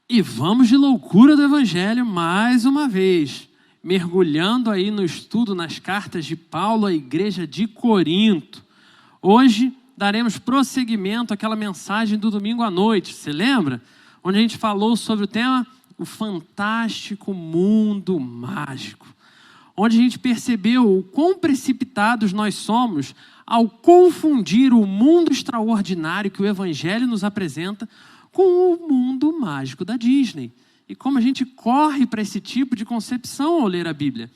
E vamos de loucura do Evangelho mais uma vez, mergulhando aí no estudo nas cartas de Paulo à igreja de Corinto. Hoje daremos prosseguimento àquela mensagem do domingo à noite, você lembra? Onde a gente falou sobre o tema o fantástico mundo mágico. Onde a gente percebeu o quão precipitados nós somos ao confundir o mundo extraordinário que o Evangelho nos apresenta com o mundo mágico da Disney. E como a gente corre para esse tipo de concepção ao ler a Bíblia,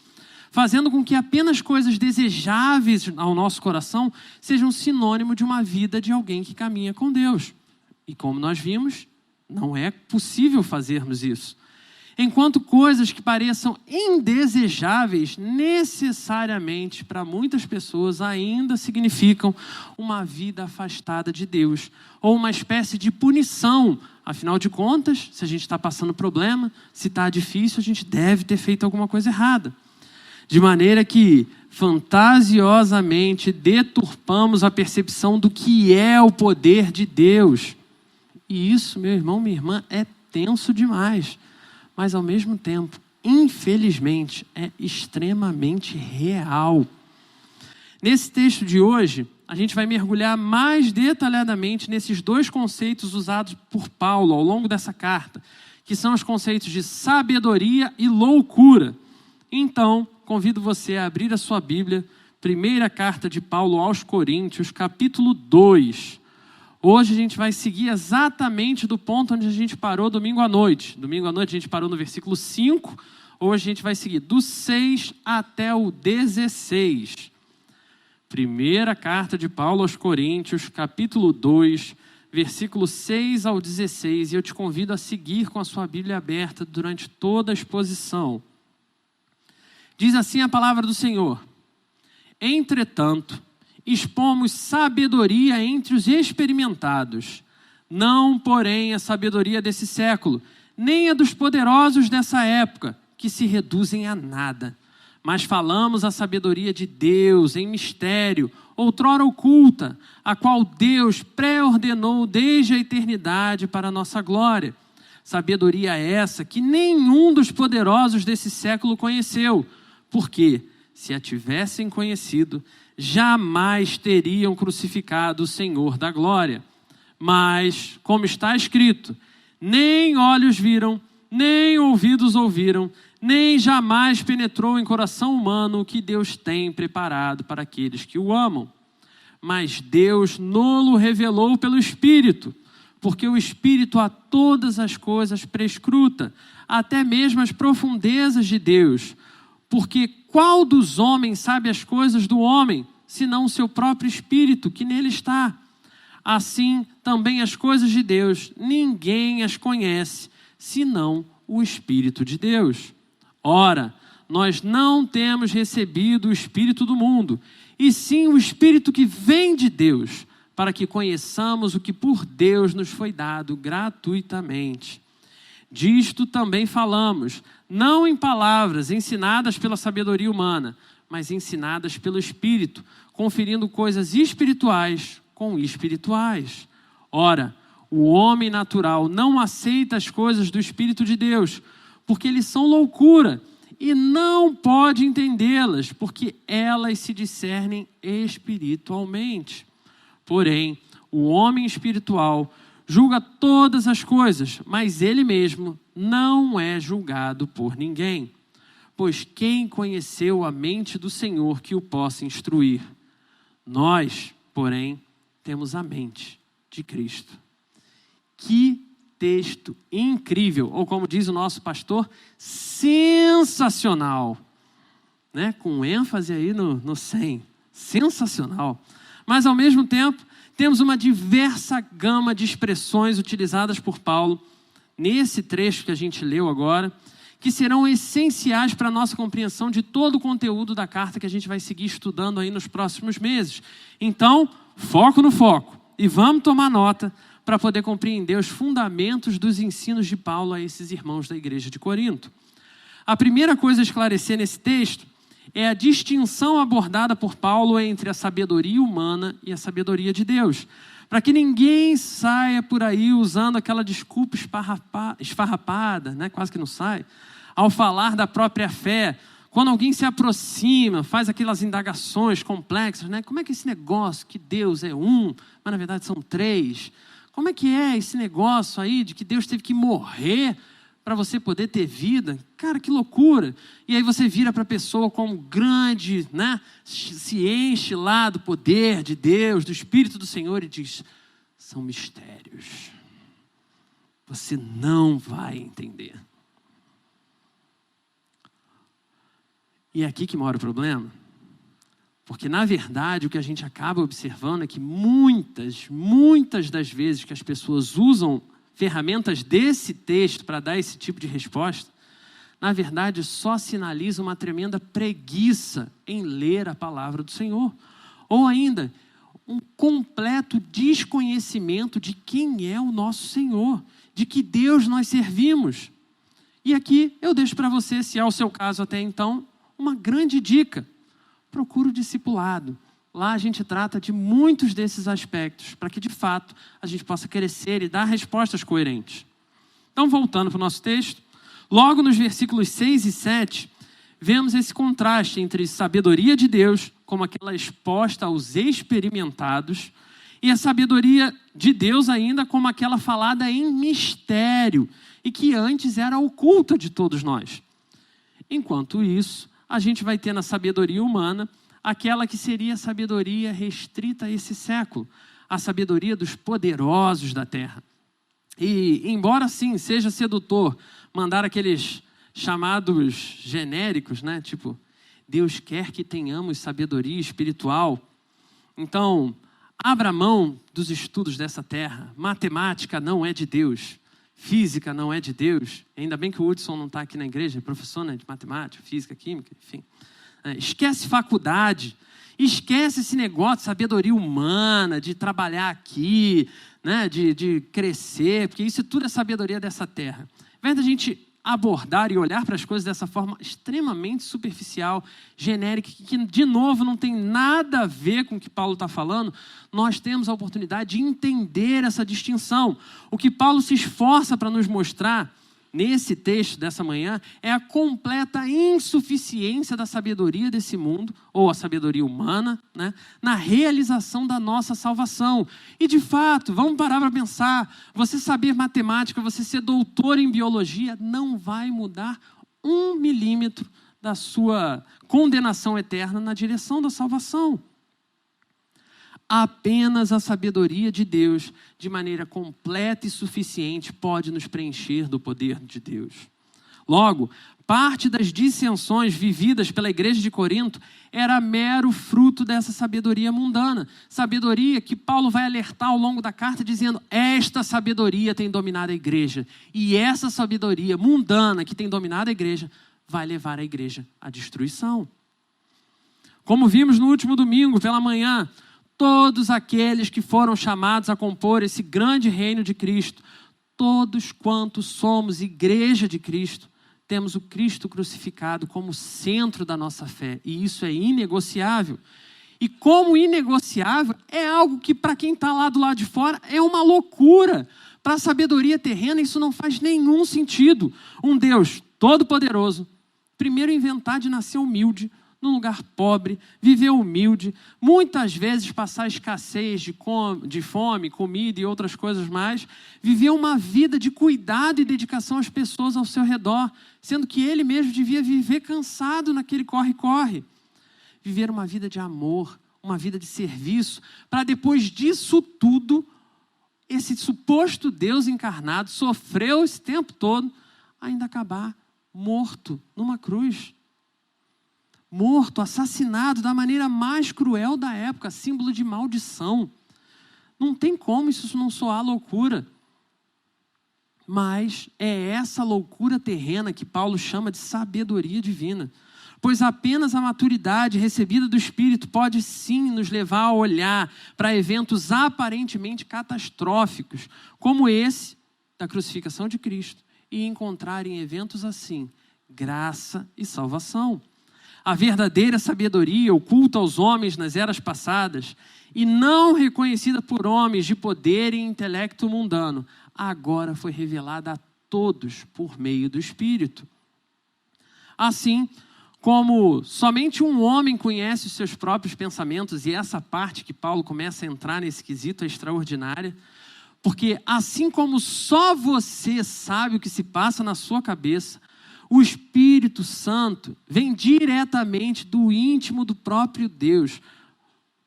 fazendo com que apenas coisas desejáveis ao nosso coração sejam sinônimo de uma vida de alguém que caminha com Deus. E como nós vimos, não é possível fazermos isso. Enquanto coisas que pareçam indesejáveis, necessariamente para muitas pessoas ainda significam uma vida afastada de Deus, ou uma espécie de punição. Afinal de contas, se a gente está passando problema, se está difícil, a gente deve ter feito alguma coisa errada. De maneira que, fantasiosamente, deturpamos a percepção do que é o poder de Deus. E isso, meu irmão, minha irmã, é tenso demais. Mas, ao mesmo tempo, infelizmente, é extremamente real. Nesse texto de hoje, a gente vai mergulhar mais detalhadamente nesses dois conceitos usados por Paulo ao longo dessa carta, que são os conceitos de sabedoria e loucura. Então, convido você a abrir a sua Bíblia, primeira carta de Paulo aos Coríntios, capítulo 2. Hoje a gente vai seguir exatamente do ponto onde a gente parou domingo à noite. Domingo à noite a gente parou no versículo 5. Hoje a gente vai seguir do 6 até o 16. Primeira carta de Paulo aos Coríntios, capítulo 2, versículo 6 ao 16. E eu te convido a seguir com a sua Bíblia aberta durante toda a exposição. Diz assim a palavra do Senhor: Entretanto, expomos sabedoria entre os experimentados, não, porém, a sabedoria desse século, nem a dos poderosos dessa época, que se reduzem a nada. Mas falamos a sabedoria de Deus em mistério, outrora oculta, a qual Deus pré-ordenou desde a eternidade para a nossa glória. Sabedoria essa que nenhum dos poderosos desse século conheceu, porque, se a tivessem conhecido, jamais teriam crucificado o Senhor da glória. Mas, como está escrito, nem olhos viram, nem ouvidos ouviram, nem jamais penetrou em coração humano o que Deus tem preparado para aqueles que o amam. Mas Deus nolo revelou pelo Espírito, porque o Espírito a todas as coisas prescruta, até mesmo as profundezas de Deus. Porque qual dos homens sabe as coisas do homem, senão o seu próprio espírito que nele está? Assim, também as coisas de Deus, ninguém as conhece, senão o Espírito de Deus. Ora, nós não temos recebido o Espírito do mundo, e sim o Espírito que vem de Deus, para que conheçamos o que por Deus nos foi dado gratuitamente. Disto também falamos, não em palavras ensinadas pela sabedoria humana, mas ensinadas pelo Espírito, conferindo coisas espirituais com espirituais. Ora, o homem natural não aceita as coisas do Espírito de Deus, porque eles são loucura, e não pode entendê-las, porque elas se discernem espiritualmente. Porém, o homem espiritual julga todas as coisas, mas ele mesmo não é julgado por ninguém. Pois quem conheceu a mente do Senhor que o possa instruir? Nós, porém, temos a mente de Cristo. Que texto incrível, ou como diz o nosso pastor, sensacional. Né? Com ênfase aí no 100. Sensacional. Mas ao mesmo tempo, temos uma diversa gama de expressões utilizadas por Paulo nesse trecho que a gente leu agora, que serão essenciais para a nossa compreensão de todo o conteúdo da carta que a gente vai seguir estudando aí nos próximos meses. Então, foco no foco. E vamos tomar nota para poder compreender os fundamentos dos ensinos de Paulo a esses irmãos da igreja de Corinto. A primeira coisa a esclarecer nesse texto é a distinção abordada por Paulo entre a sabedoria humana e a sabedoria de Deus, para que ninguém saia por aí usando aquela desculpa esfarrapada, né? Quase que não sai, ao falar da própria fé. Quando alguém se aproxima, faz aquelas indagações complexas, né? Como é que é esse negócio que Deus é um, mas na verdade são três? Como é que é esse negócio aí de que Deus teve que morrer para você poder ter vida? Cara, que loucura! E aí você vira para a pessoa como grande, né? Se enche lá do poder de Deus, do Espírito do Senhor e diz, são mistérios. Você não vai entender. E é aqui que mora o problema. Porque, na verdade, o que a gente acaba observando é que muitas das vezes que as pessoas usam ferramentas desse texto para dar esse tipo de resposta, na verdade, só sinaliza uma tremenda preguiça em ler a palavra do Senhor. Ou ainda, um completo desconhecimento de quem é o nosso Senhor, de que Deus nós servimos. E aqui eu deixo para você, se é o seu caso até então, uma grande dica. Procura o discipulado. Lá a gente trata de muitos desses aspectos, para que de fato a gente possa crescer e dar respostas coerentes. Então, voltando para o nosso texto, logo nos versículos 6 e 7, vemos esse contraste entre sabedoria de Deus, como aquela exposta aos experimentados, e a sabedoria de Deus ainda como aquela falada em mistério, e que antes era oculta de todos nós. Enquanto isso, a gente vai ter na sabedoria humana aquela que seria a sabedoria restrita a esse século, a sabedoria dos poderosos da terra. E, embora sim seja sedutor mandar aqueles chamados genéricos, né? Tipo, Deus quer que tenhamos sabedoria espiritual. Então, abra mão dos estudos dessa terra. Matemática não é de Deus. Física não é de Deus. Ainda bem que o Hudson não está aqui na igreja, é professor, né, de matemática, física, química, enfim. Esquece faculdade, esquece esse negócio de sabedoria humana, de trabalhar aqui, né, de crescer, porque isso tudo é sabedoria dessa terra. Ao invés da gente abordar e olhar para as coisas dessa forma extremamente superficial, genérica, que de novo não tem nada a ver com o que Paulo está falando, nós temos a oportunidade de entender essa distinção. O que Paulo se esforça para nos mostrar nesse texto dessa manhã é a completa insuficiência da sabedoria desse mundo, ou a sabedoria humana, né, na realização da nossa salvação. E de fato, vamos parar para pensar, você saber matemática, você ser doutor em biologia, não vai mudar 1 milímetro da sua condenação eterna na direção da salvação. Apenas a sabedoria de Deus, de maneira completa e suficiente, pode nos preencher do poder de Deus. Logo, parte das dissensões vividas pela igreja de Corinto era mero fruto dessa sabedoria mundana. Sabedoria que Paulo vai alertar ao longo da carta, dizendo, esta sabedoria tem dominado a igreja. E essa sabedoria mundana que tem dominado a igreja vai levar a igreja à destruição. Como vimos no último domingo, pela manhã, todos aqueles que foram chamados a compor esse grande reino de Cristo, todos quantos somos igreja de Cristo, temos o Cristo crucificado como centro da nossa fé. E isso é inegociável. E como inegociável, é algo que para quem está lá do lado de fora é uma loucura. Para a sabedoria terrena isso não faz nenhum sentido. Um Deus todo-poderoso, primeiro inventar de nascer humilde, num lugar pobre, viver humilde, muitas vezes passar escassez de fome, comida e outras coisas mais, viver uma vida de cuidado e dedicação às pessoas ao seu redor, sendo que ele mesmo devia viver cansado naquele corre-corre. Viver uma vida de amor, uma vida de serviço, para depois disso tudo, esse suposto Deus encarnado sofreu esse tempo todo, ainda acabar morto numa cruz. Morto, assassinado da maneira mais cruel da época, símbolo de maldição. Não tem como isso não soar loucura. Mas é essa loucura terrena que Paulo chama de sabedoria divina. Pois apenas a maturidade recebida do Espírito pode sim nos levar a olhar para eventos aparentemente catastróficos, como esse da crucificação de Cristo, e encontrar em eventos assim graça e salvação. A verdadeira sabedoria oculta aos homens nas eras passadas e não reconhecida por homens de poder e intelecto mundano, agora foi revelada a todos por meio do Espírito. Assim, como somente um homem conhece os seus próprios pensamentos, e essa parte que Paulo começa a entrar nesse quesito é extraordinária, porque assim como só você sabe o que se passa na sua cabeça, o Espírito Santo vem diretamente do íntimo do próprio Deus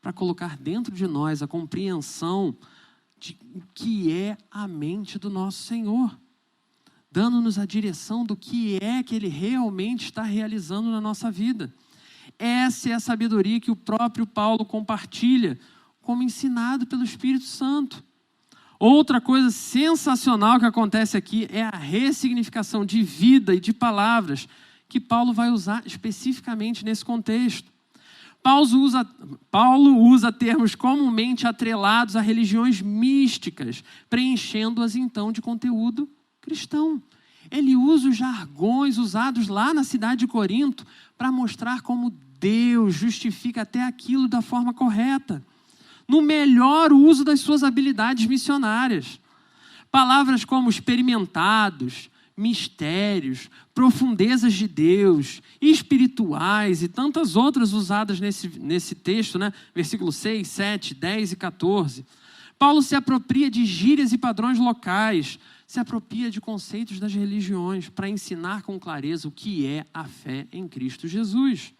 para colocar dentro de nós a compreensão de o que é a mente do nosso Senhor, dando-nos a direção do que é que Ele realmente está realizando na nossa vida. Essa é a sabedoria que o próprio Paulo compartilha, como ensinado pelo Espírito Santo. Outra coisa sensacional que acontece aqui é a ressignificação de vida e de palavras que Paulo vai usar especificamente nesse contexto. Paulo usa termos comumente atrelados a religiões místicas, preenchendo-as então de conteúdo cristão. Ele usa os jargões usados lá na cidade de Corinto para mostrar como Deus justifica até aquilo da forma correta, no melhor uso das suas habilidades missionárias. Palavras como experimentados, mistérios, profundezas de Deus, espirituais e tantas outras usadas nesse texto, né? Versículo 6, 7, 10 e 14. Paulo se apropria de gírias e padrões locais, se apropria de conceitos das religiões para ensinar com clareza o que é a fé em Cristo Jesus.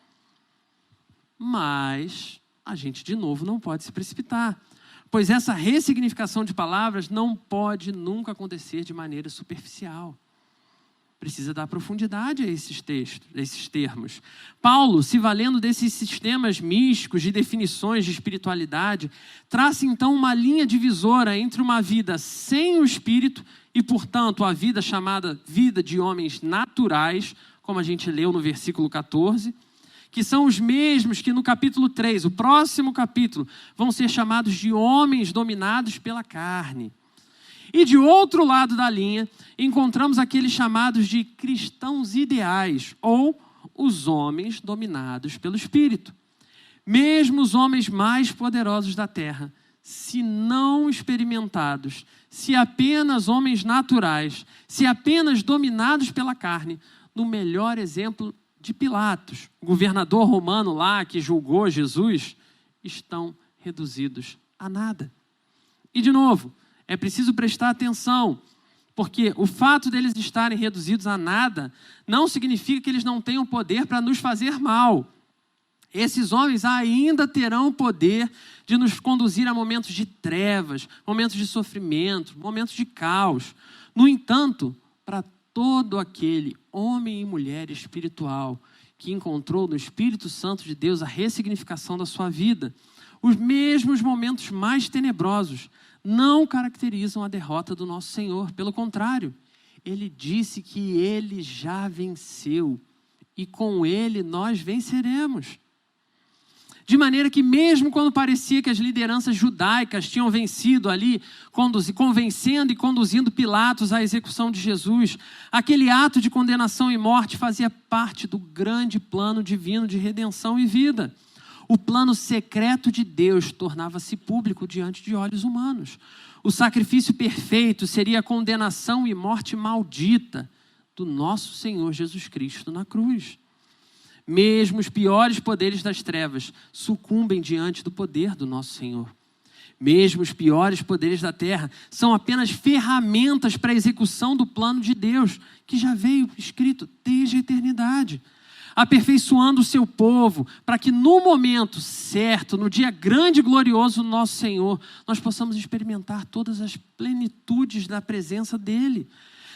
Mas a gente, de novo, não pode se precipitar, pois essa ressignificação de palavras não pode nunca acontecer de maneira superficial. Precisa dar profundidade a esses textos, a esses termos. Paulo, se valendo desses sistemas místicos de definições de espiritualidade, traça então uma linha divisora entre uma vida sem o Espírito e, portanto, a vida chamada vida de homens naturais, como a gente leu no versículo 14, que são os mesmos que no capítulo 3, o próximo capítulo, vão ser chamados de homens dominados pela carne. E de outro lado da linha, encontramos aqueles chamados de cristãos ideais, ou os homens dominados pelo Espírito. Mesmo os homens mais poderosos da terra, se não experimentados, se apenas homens naturais, se apenas dominados pela carne, no melhor exemplo de Pilatos, o governador romano lá que julgou Jesus, estão reduzidos a nada. E de novo, é preciso prestar atenção, porque o fato deles estarem reduzidos a nada não significa que eles não tenham poder para nos fazer mal. Esses homens ainda terão poder de nos conduzir a momentos de trevas, momentos de sofrimento, momentos de caos. No entanto, para todo aquele homem e mulher espiritual que encontrou no Espírito Santo de Deus a ressignificação da sua vida, os mesmos momentos mais tenebrosos não caracterizam a derrota do nosso Senhor. Pelo contrário, Ele disse que Ele já venceu e com Ele nós venceremos. De maneira que mesmo quando parecia que as lideranças judaicas tinham vencido ali, convencendo e conduzindo Pilatos à execução de Jesus, aquele ato de condenação e morte fazia parte do grande plano divino de redenção e vida. O plano secreto de Deus tornava-se público diante de olhos humanos. O sacrifício perfeito seria a condenação e morte maldita do nosso Senhor Jesus Cristo na cruz. Mesmo os piores poderes das trevas sucumbem diante do poder do nosso Senhor. Mesmo os piores poderes da terra são apenas ferramentas para a execução do plano de Deus, que já veio escrito desde a eternidade, aperfeiçoando o seu povo, para que no momento certo, no dia grande e glorioso do nosso Senhor, nós possamos experimentar todas as plenitudes da presença dEle.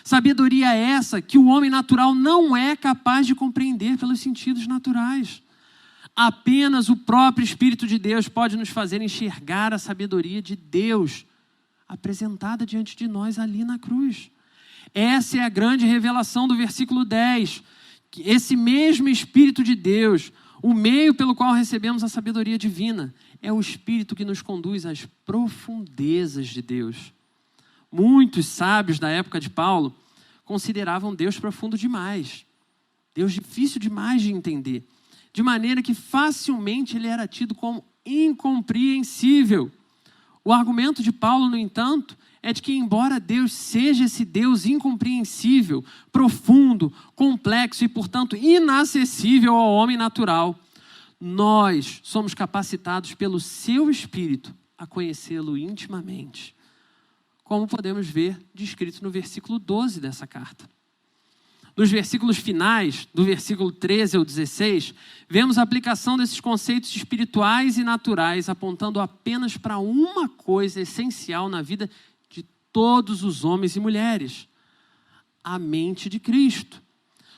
Sabedoria essa que o homem natural não é capaz de compreender pelos sentidos naturais. Apenas o próprio Espírito de Deus pode nos fazer enxergar a sabedoria de Deus apresentada diante de nós ali na cruz. Essa é a grande revelação do versículo 10. Que esse mesmo Espírito de Deus, o meio pelo qual recebemos a sabedoria divina, é o Espírito que nos conduz às profundezas de Deus. Muitos sábios da época de Paulo consideravam Deus profundo demais, Deus difícil demais de entender. de maneira que facilmente ele era tido como incompreensível. O argumento de Paulo, no entanto, é de que, embora Deus seja esse Deus incompreensível, profundo, complexo e, portanto, inacessível ao homem natural, nós somos capacitados pelo seu Espírito a conhecê-lo intimamente, como podemos ver descrito no versículo 12 dessa carta. Nos versículos finais, do versículo 13 ao 16, vemos a aplicação desses conceitos espirituais e naturais, apontando apenas para uma coisa essencial na vida de todos os homens e mulheres: a mente de Cristo.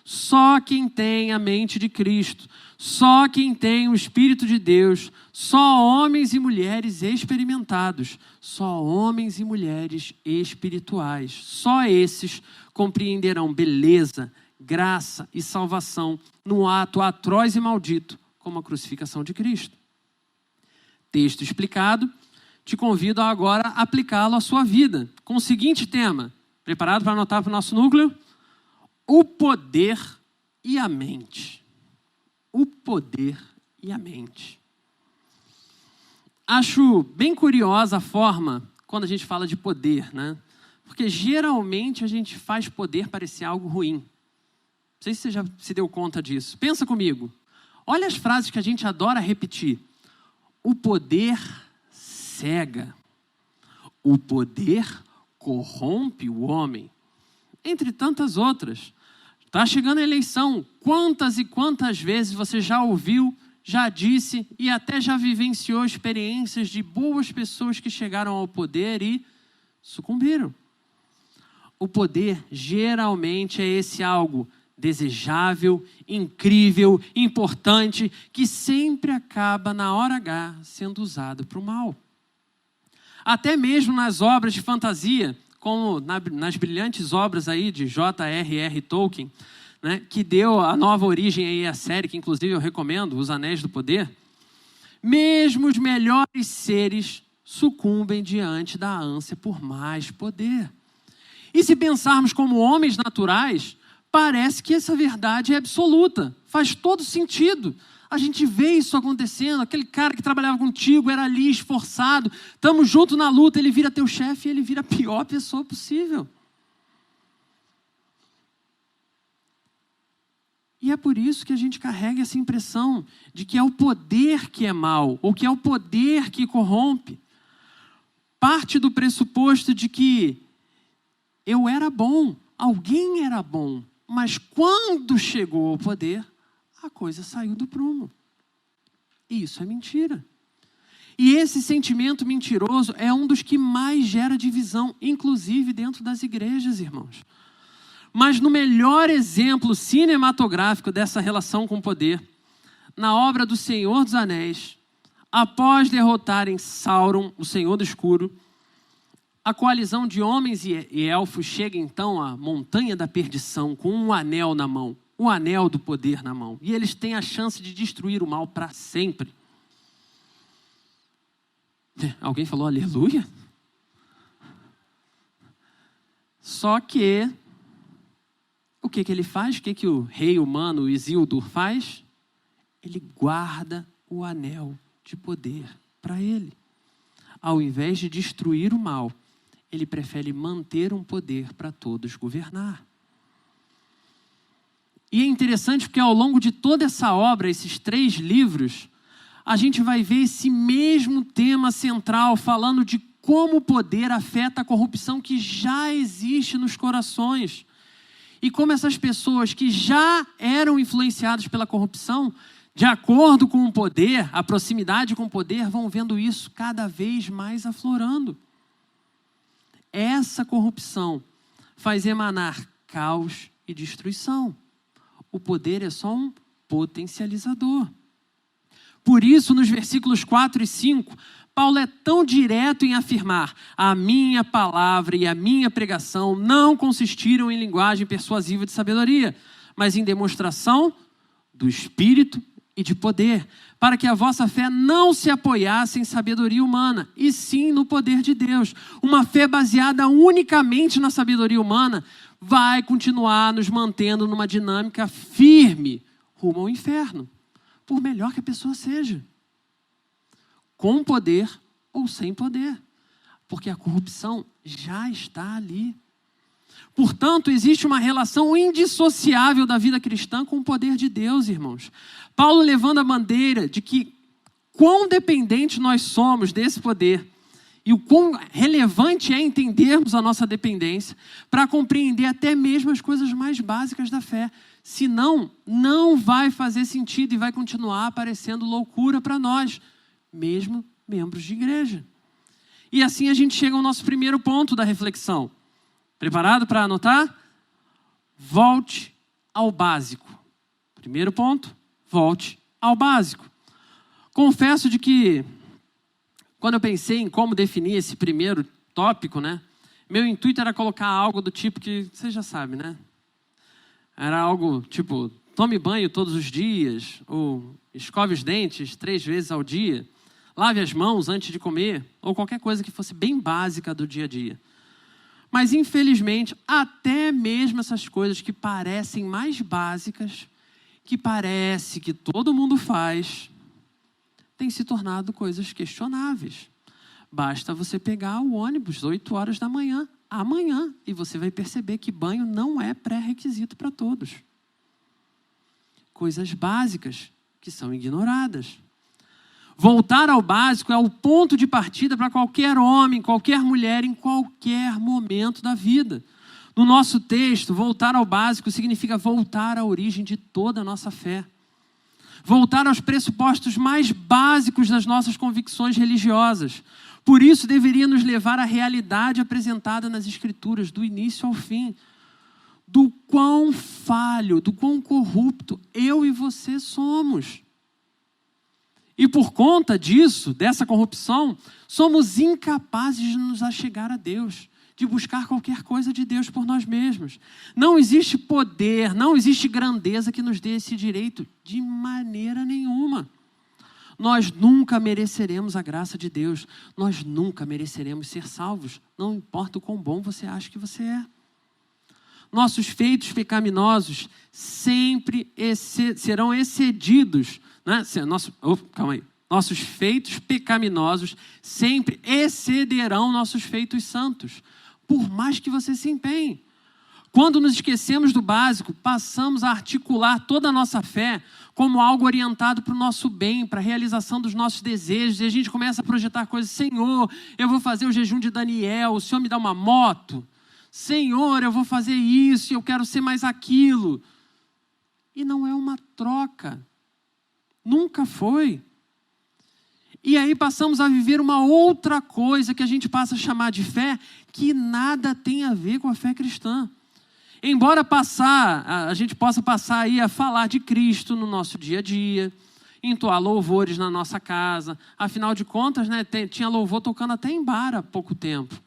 Só quem tem a mente de Cristo, só quem tem o Espírito de Deus, só homens e mulheres experimentados, só homens e mulheres espirituais, só esses compreenderão beleza, graça e salvação no ato atroz e maldito, como a crucificação de Cristo. Texto explicado, te convido agora a aplicá-lo à sua vida, com o seguinte tema. Preparado para anotar para o nosso núcleo? O poder e a mente. O poder e a mente. Acho bem curiosa a forma quando a gente fala de poder, né? Porque geralmente a gente faz poder parecer algo ruim. Não sei se você já se deu conta disso. Pensa comigo. Olha as frases que a gente adora repetir. O poder cega. O poder corrompe o homem. Entre tantas outras. Está chegando a eleição. Quantas e quantas vezes você já ouviu, já disse e até já vivenciou experiências de boas pessoas que chegaram ao poder e sucumbiram? O poder geralmente é esse algo desejável, incrível, importante, que sempre acaba na hora H sendo usado para o mal. Até mesmo nas obras de fantasia, como nas brilhantes obras aí de J.R.R. Tolkien, né, que deu a nova origem aí à série, que inclusive eu recomendo, Os Anéis do Poder, mesmo os melhores seres sucumbem diante da ânsia por mais poder. E se pensarmos como homens naturais, parece que essa verdade é absoluta, faz todo sentido. A gente vê isso acontecendo, aquele cara que trabalhava contigo, era ali esforçado, estamos juntos na luta, ele vira teu chefe e ele vira a pior pessoa possível. E é por isso que a gente carrega essa impressão de que é o poder que é mal, ou que é o poder que corrompe. Parte do pressuposto de que eu era bom, alguém era bom, mas quando chegou ao poder, a coisa saiu do prumo. E isso é mentira. E esse sentimento mentiroso é um dos que mais gera divisão, inclusive dentro das igrejas, irmãos. Mas no melhor exemplo cinematográfico dessa relação com o poder, na obra do Senhor dos Anéis, após derrotarem Sauron, o Senhor do Escuro, a coalizão de homens e elfos chega então à Montanha da Perdição com um anel na mão. O anel do poder na mão. E eles têm a chance de destruir o mal para sempre. Alguém falou aleluia? Só que, o que ele faz? O que o rei humano Isildur faz? Ele guarda o anel de poder para ele. Ao invés de destruir o mal, ele prefere manter um poder para todos governar. E é interessante porque ao longo de toda essa obra, esses 3 livros, a gente vai ver esse mesmo tema central, falando de como o poder afeta a corrupção que já existe nos corações. E como essas pessoas que já eram influenciadas pela corrupção, de acordo com o poder, a proximidade com o poder, vão vendo isso cada vez mais aflorando. Essa corrupção faz emanar caos e destruição. O poder é só um potencializador. Por isso, nos versículos 4 e 5, Paulo é tão direto em afirmar: a minha palavra e a minha pregação não consistiram em linguagem persuasiva de sabedoria, mas em demonstração do Espírito e de poder, para que a vossa fé não se apoiasse em sabedoria humana, e sim no poder de Deus. Uma fé baseada unicamente na sabedoria humana vai continuar nos mantendo numa dinâmica firme rumo ao inferno. por melhor que a pessoa seja. Com poder ou sem poder. Porque a corrupção já está ali. Portanto, existe uma relação indissociável da vida cristã com o poder de Deus, irmãos. Paulo levando a bandeira de que quão dependentes nós somos desse poder e o quão relevante é entendermos a nossa dependência para compreender até mesmo as coisas mais básicas da fé. Senão, não vai fazer sentido e vai continuar parecendo loucura para nós, mesmo membros de igreja. E assim a gente chega ao nosso primeiro ponto da reflexão. Preparado para anotar? Volte ao básico. Primeiro ponto, volte ao básico. Confesso de que, quando eu pensei em como definir esse primeiro tópico, meu intuito era colocar algo do tipo que, você já sabe, Era algo tipo, tome banho todos os dias, ou escove os dentes 3 vezes ao dia, lave as mãos antes de comer, ou qualquer coisa que fosse bem básica do dia a dia. Mas, infelizmente, até mesmo essas coisas que parecem mais básicas, que parece que todo mundo faz, têm se tornado coisas questionáveis. Basta você pegar o ônibus 8 horas da manhã, amanhã, e você vai perceber que banho não é pré-requisito para todos. Coisas básicas que são ignoradas. Voltar ao básico é o ponto de partida para qualquer homem, qualquer mulher, em qualquer momento da vida. No nosso texto, voltar ao básico significa voltar à origem de toda a nossa fé. Voltar aos pressupostos mais básicos das nossas convicções religiosas. Por isso, deveria nos levar à realidade apresentada nas Escrituras, do início ao fim. Do quão falho, do quão corrupto eu e você somos. E por conta disso, dessa corrupção, somos incapazes de nos achegar a Deus, de buscar qualquer coisa de Deus por nós mesmos. Não existe poder, não existe grandeza que nos dê esse direito de maneira nenhuma. Nós nunca mereceremos a graça de Deus, nós nunca mereceremos ser salvos, não importa o quão bom você acha que você é. Nossos feitos pecaminosos sempre serão excedidos. Nossos feitos pecaminosos sempre excederão nossos feitos santos, por mais que você se empenhe. Quando nos esquecemos do básico, passamos a articular toda a nossa fé como algo orientado para o nosso bem, para a realização dos nossos desejos, e a gente começa a projetar coisas. Senhor, eu vou fazer o jejum de Daniel, o Senhor me dá uma moto. Senhor, eu vou fazer isso, eu quero ser mais aquilo. E não é uma troca. Nunca foi. E aí passamos a viver uma outra coisa que a gente passa a chamar de fé, que nada tem a ver com a fé cristã. Embora a gente possa passar aí a falar de Cristo no nosso dia a dia, entoar louvores na nossa casa. Afinal de contas, tinha louvor tocando até em bar há pouco tempo.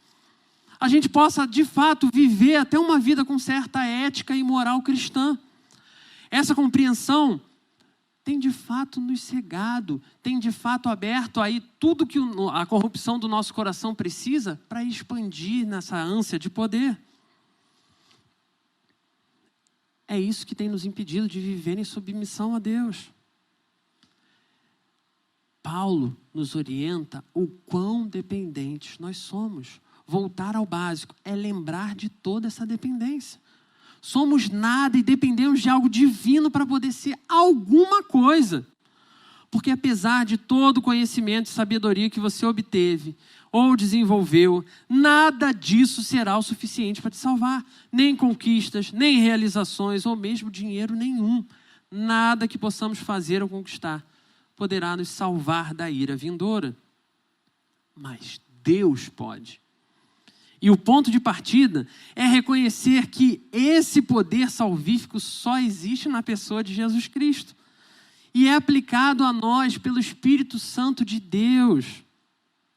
A gente possa, de fato, viver até uma vida com certa ética e moral cristã. Essa compreensão tem de fato nos cegado, tem de fato aberto aí tudo que a corrupção do nosso coração precisa para expandir nessa ânsia de poder. É isso que tem nos impedido de viver em submissão a Deus. Paulo nos orienta o quão dependentes nós somos. Voltar ao básico é lembrar de toda essa dependência. Somos nada e dependemos de algo divino para poder ser alguma coisa. Porque apesar de todo o conhecimento e sabedoria que você obteve ou desenvolveu, nada disso será o suficiente para te salvar. Nem conquistas, nem realizações ou mesmo dinheiro nenhum. Nada que possamos fazer ou conquistar poderá nos salvar da ira vindoura. Mas Deus pode. E o ponto de partida é reconhecer que esse poder salvífico só existe na pessoa de Jesus Cristo. E é aplicado a nós pelo Espírito Santo de Deus.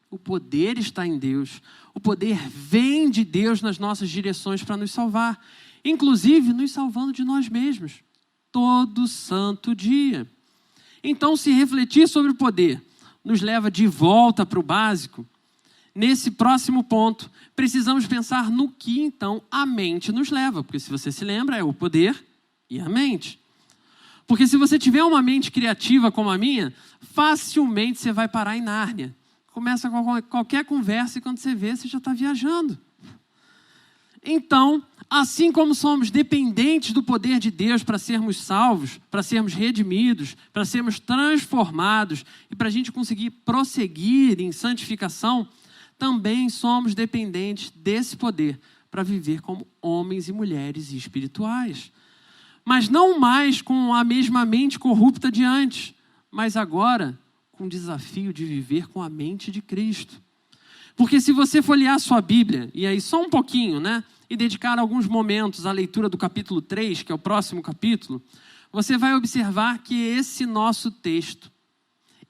O poder está em Deus. O poder vem de Deus nas nossas direções para nos salvar. Inclusive nos salvando de nós mesmos. Todo santo dia. Então, se refletir sobre o poder nos leva de volta para o básico, nesse próximo ponto, precisamos pensar no que, então, a mente nos leva. Porque, se você se lembra, é o poder e a mente. Porque se você tiver uma mente criativa como a minha, facilmente você vai parar em Nárnia. Começa com qualquer conversa e quando você vê, você já está viajando. Então, assim como somos dependentes do poder de Deus para sermos salvos, para sermos redimidos, para sermos transformados e para a gente conseguir prosseguir em santificação, também somos dependentes desse poder para viver como homens e mulheres espirituais. Mas não mais com a mesma mente corrupta de antes, mas agora com o desafio de viver com a mente de Cristo. Porque se você folhear sua Bíblia, e aí só um pouquinho, né? E dedicar alguns momentos à leitura do capítulo 3, que é o próximo capítulo, você vai observar que esse nosso texto,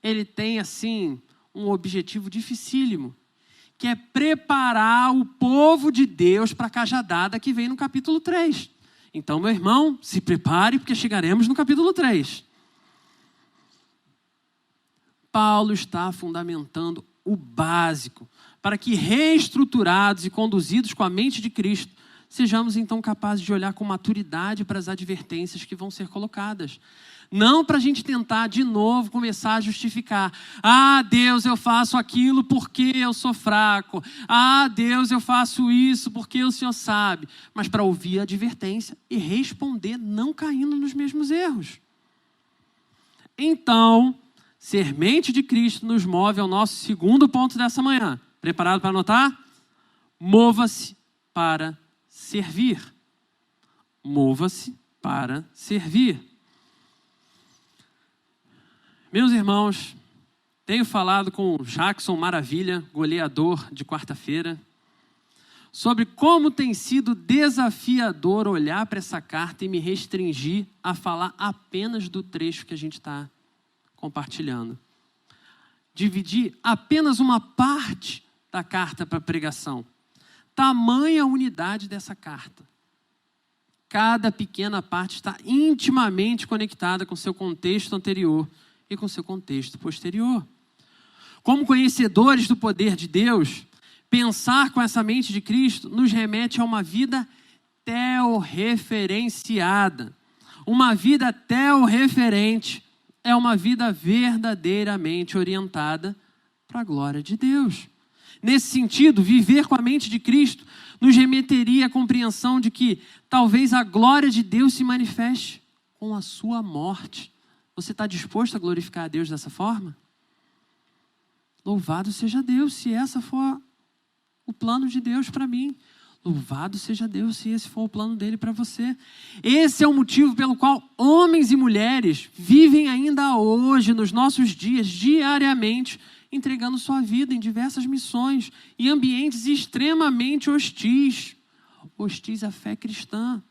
ele tem, assim, um objetivo dificílimo, que é preparar o povo de Deus para a cajadada que vem no capítulo 3. Então, meu irmão, se prepare, porque chegaremos no capítulo 3. Paulo está fundamentando o básico, para que reestruturados e conduzidos com a mente de Cristo, sejamos então capazes de olhar com maturidade para as advertências que vão ser colocadas. Não para a gente tentar de novo começar a justificar. Ah, Deus, eu faço aquilo porque eu sou fraco. Ah, Deus, eu faço isso porque o Senhor sabe. Mas para ouvir a advertência e responder não caindo nos mesmos erros. Então, ser mente de Cristo nos move ao nosso segundo ponto dessa manhã. Preparado para anotar? Mova-se para servir. Mova-se para servir. Meus irmãos, tenho falado com o Jackson Maravilha, goleador de quarta-feira, sobre como tem sido desafiador olhar para essa carta e me restringir a falar apenas do trecho que a gente está compartilhando. Dividir apenas uma parte da carta para pregação. Tamanha a unidade dessa carta. Cada pequena parte está intimamente conectada com seu contexto anterior e com seu contexto posterior. Como conhecedores do poder de Deus, pensar com essa mente de Cristo nos remete a uma vida teorreferenciada. Uma vida teorreferente é uma vida verdadeiramente orientada para a glória de Deus. Nesse sentido, viver com a mente de Cristo nos remeteria à compreensão de que talvez a glória de Deus se manifeste com a sua morte. Você está disposto a glorificar a Deus dessa forma? Louvado seja Deus, se essa for o plano de Deus para mim. Louvado seja Deus, se esse for o plano dele para você. Esse é o motivo pelo qual homens e mulheres vivem ainda hoje, nos nossos dias, diariamente, entregando sua vida em diversas missões, em ambientes extremamente hostis à fé cristã.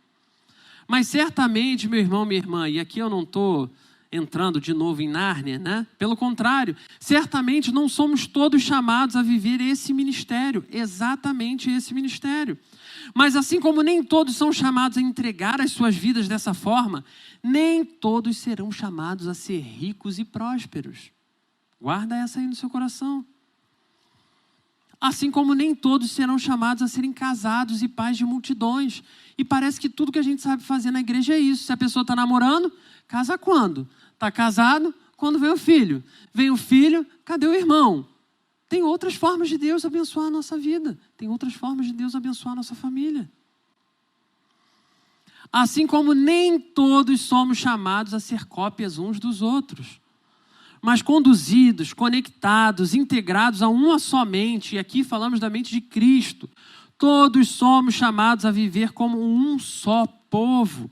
Mas certamente, meu irmão, minha irmã, e aqui eu não estou entrando de novo em Nárnia, né? Pelo contrário, certamente não somos todos chamados a viver esse ministério, exatamente esse ministério. Mas assim como nem todos são chamados a entregar as suas vidas dessa forma, nem todos serão chamados a ser ricos e prósperos. Guarda essa aí no seu coração. Assim como nem todos serão chamados a serem casados e pais de multidões. E parece que tudo que a gente sabe fazer na igreja é isso. Se a pessoa está namorando, casa quando? Está casado? Quando vem o filho. Vem o filho, cadê o irmão? Tem outras formas de Deus abençoar a nossa vida. Tem outras formas de Deus abençoar a nossa família. Assim como nem todos somos chamados a ser cópias uns dos outros, mas conduzidos, conectados, integrados a uma só mente. E aqui falamos da mente de Cristo. Todos somos chamados a viver como um só povo.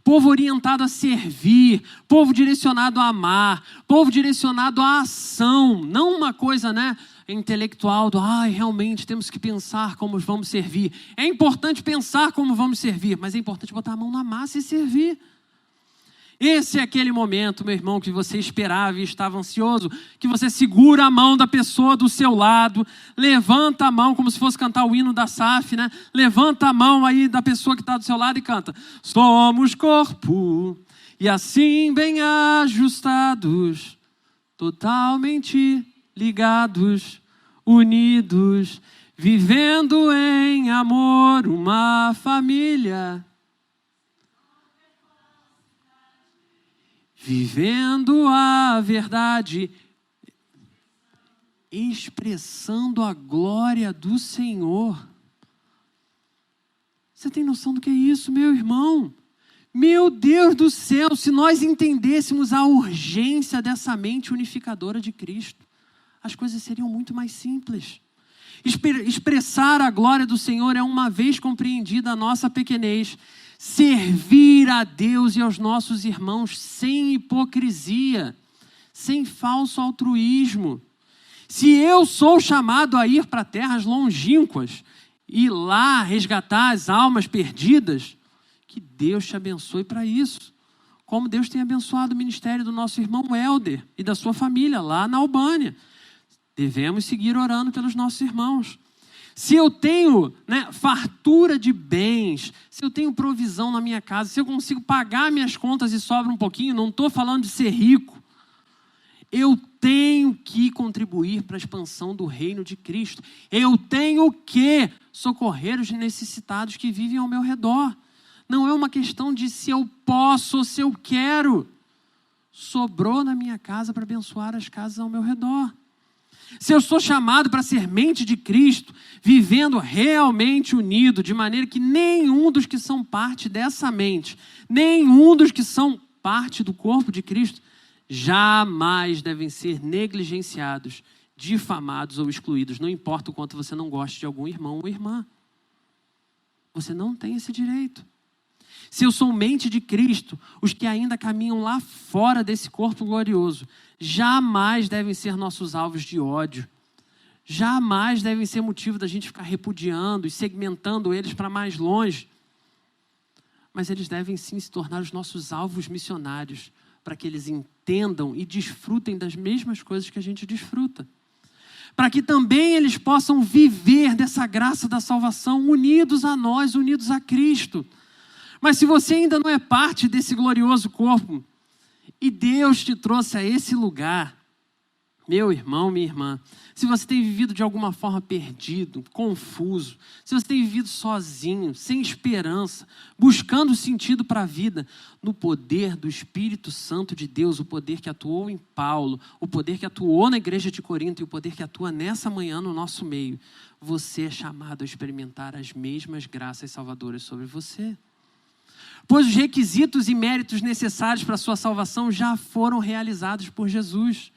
Povo orientado a servir, povo direcionado a amar, povo direcionado à ação. Não uma coisa, né, intelectual do, realmente temos que pensar como vamos servir. É importante pensar como vamos servir, mas é importante botar a mão na massa e servir. Esse é aquele momento, meu irmão, que você esperava e estava ansioso, que você segura a mão da pessoa do seu lado, levanta a mão, como se fosse cantar o hino da SAF, né? Levanta a mão aí da pessoa que está do seu lado e canta: somos corpo, e assim bem ajustados, totalmente ligados, unidos, vivendo em amor, uma família. vivendo a verdade, expressando a glória do Senhor. Você tem noção do que é isso, meu irmão? Meu Deus do céu, se nós entendêssemos a urgência dessa mente unificadora de Cristo, as coisas seriam muito mais simples. Expressar a glória do Senhor é, uma vez compreendida a nossa pequenez, servir a Deus e aos nossos irmãos sem hipocrisia, sem falso altruísmo. Se eu sou chamado a ir para terras longínquas e lá resgatar as almas perdidas, que Deus te abençoe para isso. Como Deus tem abençoado o ministério do nosso irmão Helder e da sua família lá na Albânia. Devemos seguir orando pelos nossos irmãos. Se eu tenho fartura de bens, se eu tenho provisão na minha casa, se eu consigo pagar minhas contas e sobra um pouquinho, não estou falando de ser rico, eu tenho que contribuir para a expansão do reino de Cristo. Eu tenho que socorrer os necessitados que vivem ao meu redor. Não é uma questão de se eu posso ou se eu quero. Sobrou na minha casa para abençoar as casas ao meu redor. Se eu sou chamado para ser mente de Cristo, vivendo realmente unido, de maneira que nenhum dos que são parte dessa mente, nenhum dos que são parte do corpo de Cristo, jamais devem ser negligenciados, difamados ou excluídos. Não importa o quanto você não goste de algum irmão ou irmã. Você não tem esse direito. Se eu sou mente de Cristo, os que ainda caminham lá fora desse corpo glorioso, jamais devem ser nossos alvos de ódio. Jamais devem ser motivo da gente ficar repudiando e segmentando eles para mais longe. Mas eles devem sim se tornar os nossos alvos missionários, para que eles entendam e desfrutem das mesmas coisas que a gente desfruta. Para que também eles possam viver dessa graça da salvação unidos a nós, unidos a Cristo. Mas se você ainda não é parte desse glorioso corpo, e Deus te trouxe a esse lugar, meu irmão, minha irmã, se você tem vivido de alguma forma perdido, confuso, se você tem vivido sozinho, sem esperança, buscando sentido para a vida, no poder do Espírito Santo de Deus, o poder que atuou em Paulo, o poder que atuou na igreja de Corinto e o poder que atua nessa manhã no nosso meio, você é chamado a experimentar as mesmas graças salvadoras sobre você. Pois os requisitos e méritos necessários para a sua salvação já foram realizados por Jesus.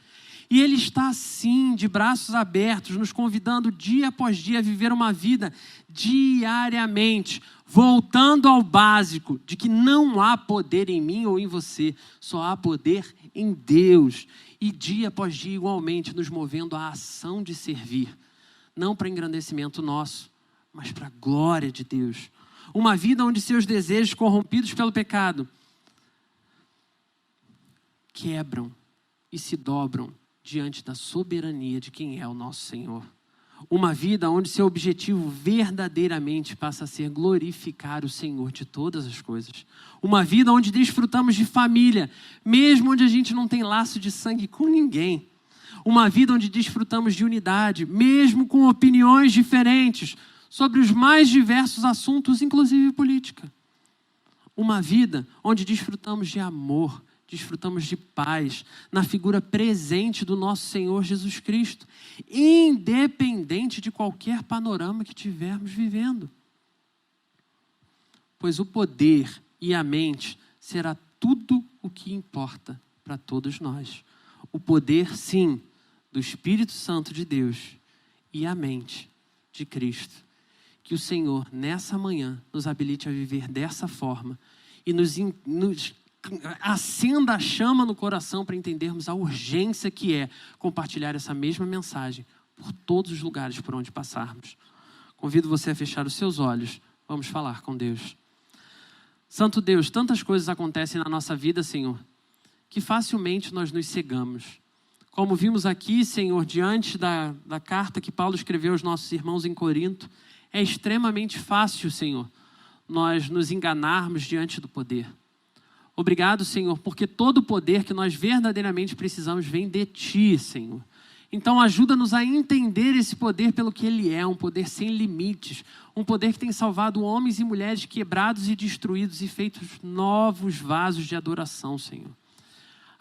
E Ele está, sim, de braços abertos, nos convidando dia após dia a viver uma vida diariamente, voltando ao básico, de que não há poder em mim ou em você, só há poder em Deus. E dia após dia, igualmente, nos movendo à ação de servir, não para engrandecimento nosso, mas para a glória de Deus. Uma vida onde seus desejos corrompidos pelo pecado quebram e se dobram diante da soberania de quem é o nosso Senhor. Uma vida onde seu objetivo verdadeiramente passa a ser glorificar o Senhor de todas as coisas. Uma vida onde desfrutamos de família, mesmo onde a gente não tem laço de sangue com ninguém. Uma vida onde desfrutamos de unidade, mesmo com opiniões diferentes, sobre os mais diversos assuntos, inclusive política. Uma vida onde desfrutamos de amor, desfrutamos de paz, na figura presente do nosso Senhor Jesus Cristo, independente de qualquer panorama que estivermos vivendo. Pois o poder e a mente será tudo o que importa para todos nós. O poder, sim, do Espírito Santo de Deus e a mente de Cristo. Que o Senhor, nessa manhã, nos habilite a viver dessa forma e nos acenda a chama no coração para entendermos a urgência que é compartilhar essa mesma mensagem por todos os lugares por onde passarmos. Convido você a fechar os seus olhos. Vamos falar com Deus. Santo Deus, tantas coisas acontecem na nossa vida, Senhor, que facilmente nós nos cegamos. Como vimos aqui, Senhor, diante da carta que Paulo escreveu aos nossos irmãos em Corinto, é extremamente fácil, Senhor, nós nos enganarmos diante do poder. Obrigado, Senhor, porque todo o poder que nós verdadeiramente precisamos vem de Ti, Senhor. Então ajuda-nos a entender esse poder pelo que ele é, um poder sem limites, um poder que tem salvado homens e mulheres quebrados e destruídos e feitos novos vasos de adoração, Senhor.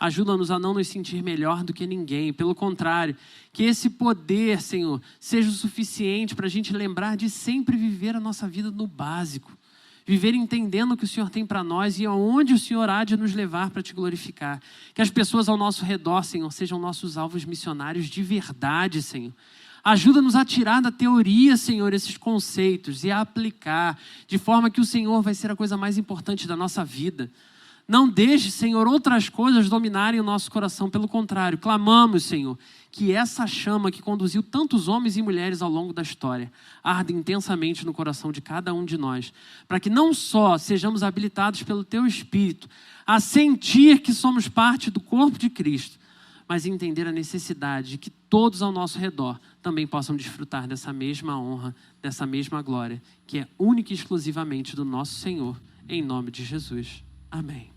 Ajuda-nos a não nos sentir melhor do que ninguém. Pelo contrário, que esse poder, Senhor, seja o suficiente para a gente lembrar de sempre viver a nossa vida no básico. Viver entendendo o que o Senhor tem para nós e aonde o Senhor há de nos levar para te glorificar. Que as pessoas ao nosso redor, Senhor, sejam nossos alvos missionários de verdade, Senhor. Ajuda-nos a tirar da teoria, Senhor, esses conceitos e a aplicar, de forma que o Senhor vai ser a coisa mais importante da nossa vida. Não deixe, Senhor, outras coisas dominarem o nosso coração. Pelo contrário, clamamos, Senhor, que essa chama que conduziu tantos homens e mulheres ao longo da história arde intensamente no coração de cada um de nós, para que não só sejamos habilitados pelo Teu Espírito a sentir que somos parte do corpo de Cristo, mas entender a necessidade de que todos ao nosso redor também possam desfrutar dessa mesma honra, dessa mesma glória, que é única e exclusivamente do nosso Senhor, em nome de Jesus. Amém.